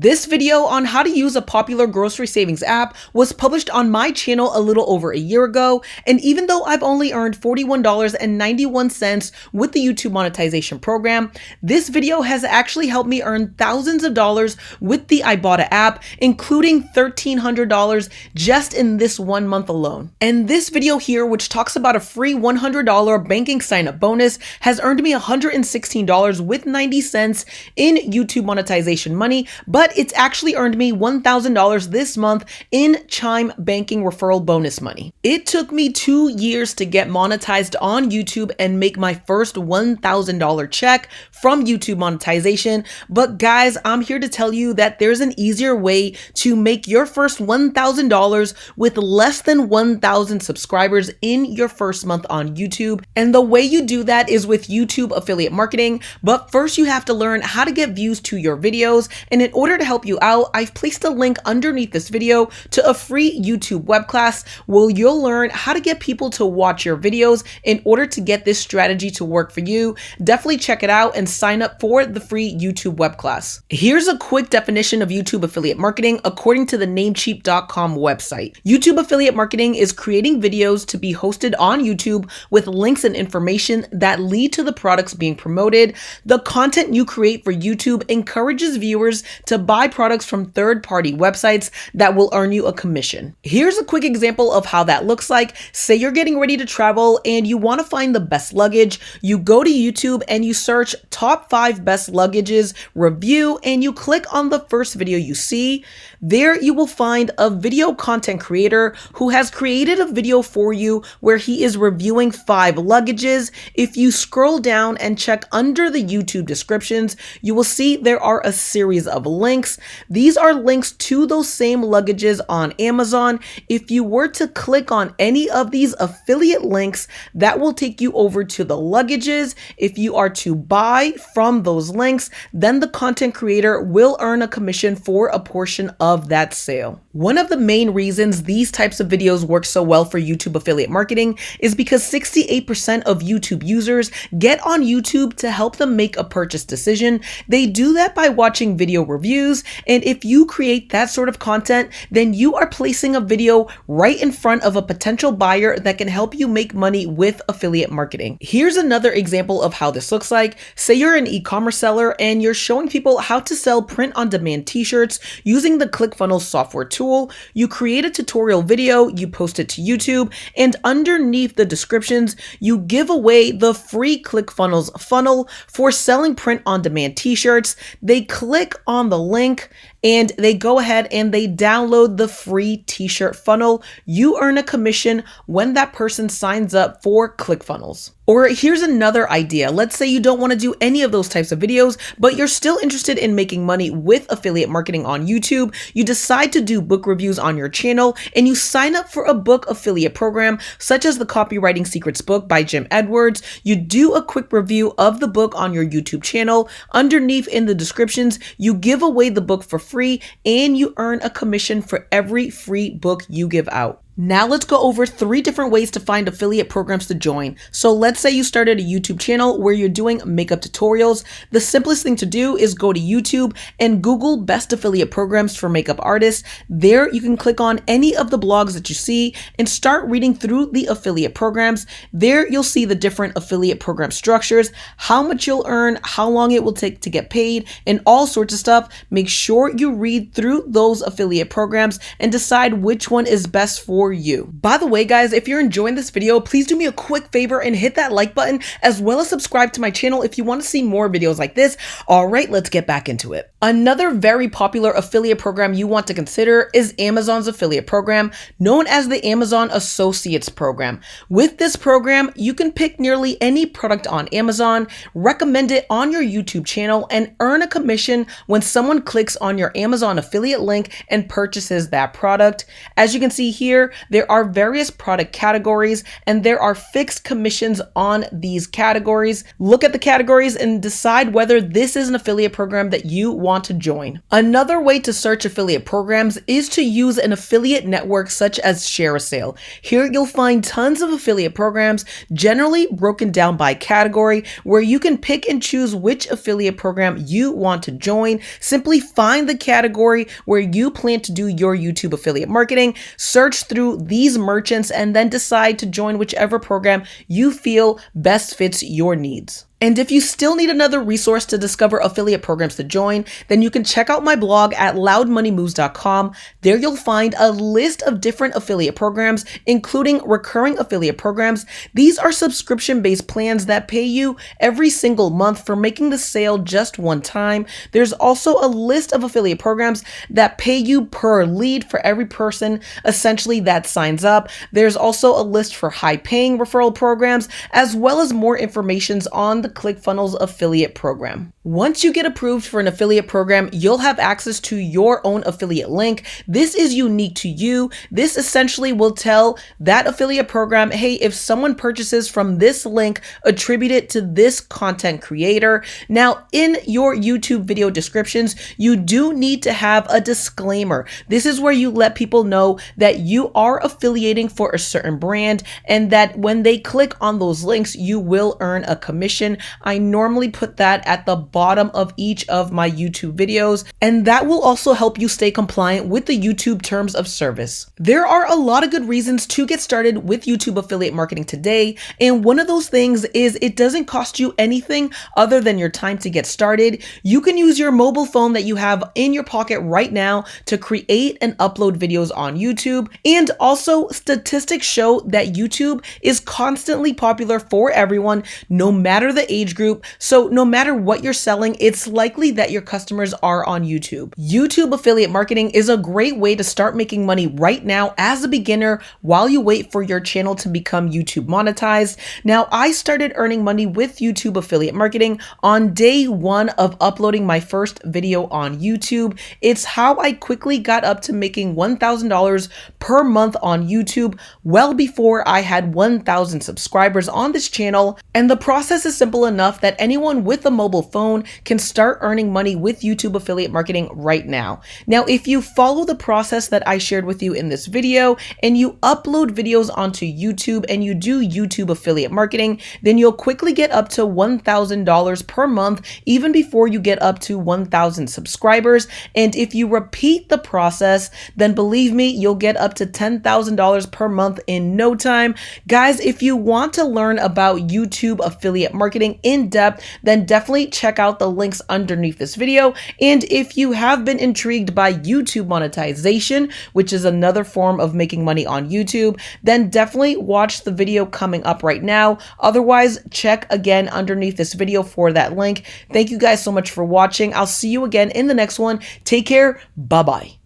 This video on how to use a popular grocery savings app was published on my channel a little over a year ago, and even though I've only earned $41.91 with the YouTube monetization program, this video has actually helped me earn thousands of dollars with the Ibotta app, including $1,300 just in this 1 month alone. And this video here, which talks about a free $100 banking sign-up bonus, has earned me $116 with 90 cents in YouTube monetization money, but it's actually earned me $1,000 this month in Chime banking referral bonus money. It took me 2 years to get monetized on YouTube and make my first $1,000 check from YouTube monetization. But guys, I'm here to tell you that there's an easier way to make your first $1,000 with less than 1,000 subscribers in your first month on YouTube. And the way you do that is with YouTube affiliate marketing. But first you have to learn how to get views to your videos. And in order to help you out, I've placed a link underneath this video to a free YouTube web class where you'll learn how to get people to watch your videos in order to get this strategy to work for you. Definitely check it out and sign up for the free YouTube web class. Here's a quick definition of YouTube affiliate marketing according to the Namecheap.com website. YouTube affiliate marketing is creating videos to be hosted on YouTube with links and information that lead to the products being promoted. The content you create for YouTube encourages viewers to buy products from third-party websites that will earn you a commission. Here's a quick example of how that looks like. Say you're getting ready to travel and you want to find the best luggage. You go to YouTube and you search top 5 best luggages review, and you click on the first video you see. There you will find a video content creator who has created a video for you where he is reviewing 5 luggages. If you scroll down and check under the YouTube descriptions, you will see there are a series of links. These are links to those same luggages on Amazon. If you were to click on any of these affiliate links, that will take you over to the luggages. If you are to buy from those links, then the content creator will earn a commission for a portion of that sale. One of the main reasons these types of videos work so well for YouTube affiliate marketing is because 68% of YouTube users get on YouTube to help them make a purchase decision. They do that by watching video reviews, and if you create that sort of content, then you are placing a video right in front of a potential buyer that can help you make money with affiliate marketing. Here's another example of how this looks like. Say you're an e-commerce seller and you're showing people how to sell print-on-demand t-shirts using the ClickFunnels software tool. You create a tutorial video, you post it to YouTube, and underneath the descriptions, you give away the free ClickFunnels funnel for selling print-on-demand t-shirts. They click on the link and they go ahead and they download the free t-shirt funnel. You earn a commission when that person signs up for ClickFunnels. Or here's another idea. Let's say you don't want to do any of those types of videos, but you're still interested in making money with affiliate marketing on YouTube. You decide to do book reviews on your channel and you sign up for a book affiliate program such as the Copywriting Secrets Book by Jim Edwards. You do a quick review of the book on your YouTube channel. Underneath in the descriptions, you give away the book for free and you earn a commission for every free book you give out. Now let's go over 3 different ways to find affiliate programs to join. So let's say you started a YouTube channel where you're doing makeup tutorials. The simplest thing to do is go to YouTube and Google best affiliate programs for makeup artists. There you can click on any of the blogs that you see and start reading through the affiliate programs. There you'll see the different affiliate program structures, how much you'll earn, how long it will take to get paid, and all sorts of stuff. Make sure you read through those affiliate programs and decide which one is best for you. By the way, guys, if you're enjoying this video, please do me a quick favor and hit that like button, as well as subscribe to my channel if you want to see more videos like this. All right, let's get back into it. Another very popular affiliate program you want to consider is Amazon's affiliate program, known as the Amazon Associates program. With this program, you can pick nearly any product on Amazon, recommend it on your YouTube channel, and earn a commission when someone clicks on your Amazon affiliate link and purchases that product. As you can see here, there are various product categories and there are fixed commissions on these categories. Look at the categories and decide whether this is an affiliate program that you want to join. Another way to search affiliate programs is to use an affiliate network such as ShareASale. Here you'll find tons of affiliate programs, generally broken down by category, where you can pick and choose which affiliate program you want to join. Simply find the category where you plan to do your YouTube affiliate marketing, search through these merchants, and then decide to join whichever program you feel best fits your needs. And if you still need another resource to discover affiliate programs to join, then you can check out my blog at loudmoneymoves.com. There you'll find a list of different affiliate programs, including recurring affiliate programs. These are subscription-based plans that pay you every single month for making the sale just one time. There's also a list of affiliate programs that pay you per lead for every person essentially that signs up. There's also a list for high-paying referral programs, as well as more information on the ClickFunnels affiliate program. Once you get approved for an affiliate program, you'll have access to your own affiliate link. This is unique to you. This essentially will tell that affiliate program, hey, if someone purchases from this link, attribute it to this content creator. Now, in your YouTube video descriptions, you do need to have a disclaimer. This is where you let people know that you are affiliating for a certain brand and that when they click on those links, you will earn a commission. I normally put that at the bottom of each of my YouTube videos, and that will also help you stay compliant with the YouTube terms of service. There are a lot of good reasons to get started with YouTube affiliate marketing today, and one of those things is it doesn't cost you anything other than your time to get started. You can use your mobile phone that you have in your pocket right now to create and upload videos on YouTube, and also statistics show that YouTube is constantly popular for everyone, no matter the age group. So no matter what you're selling, it's likely that your customers are on YouTube. YouTube affiliate marketing is a great way to start making money right now as a beginner while you wait for your channel to become YouTube monetized. Now, I started earning money with YouTube affiliate marketing on day one of uploading my first video on YouTube. It's how I quickly got up to making $1,000 per month on YouTube well before I had 1,000 subscribers on this channel. And the process is simple enough that anyone with a mobile phone can start earning money with YouTube affiliate marketing right now. Now, if you follow the process that I shared with you in this video and you upload videos onto YouTube and you do YouTube affiliate marketing, then you'll quickly get up to $1,000 per month, even before you get up to 1,000 subscribers. And if you repeat the process, then believe me, you'll get up to $10,000 per month in no time. Guys, if you want to learn about YouTube affiliate marketing in depth, then definitely check out the links underneath this video. And if you have been intrigued by YouTube monetization, which is another form of making money on YouTube, then definitely watch the video coming up right now. Otherwise, check again underneath this video for that link. Thank you guys so much for watching. I'll see you again in the next one. Take care. Bye-bye.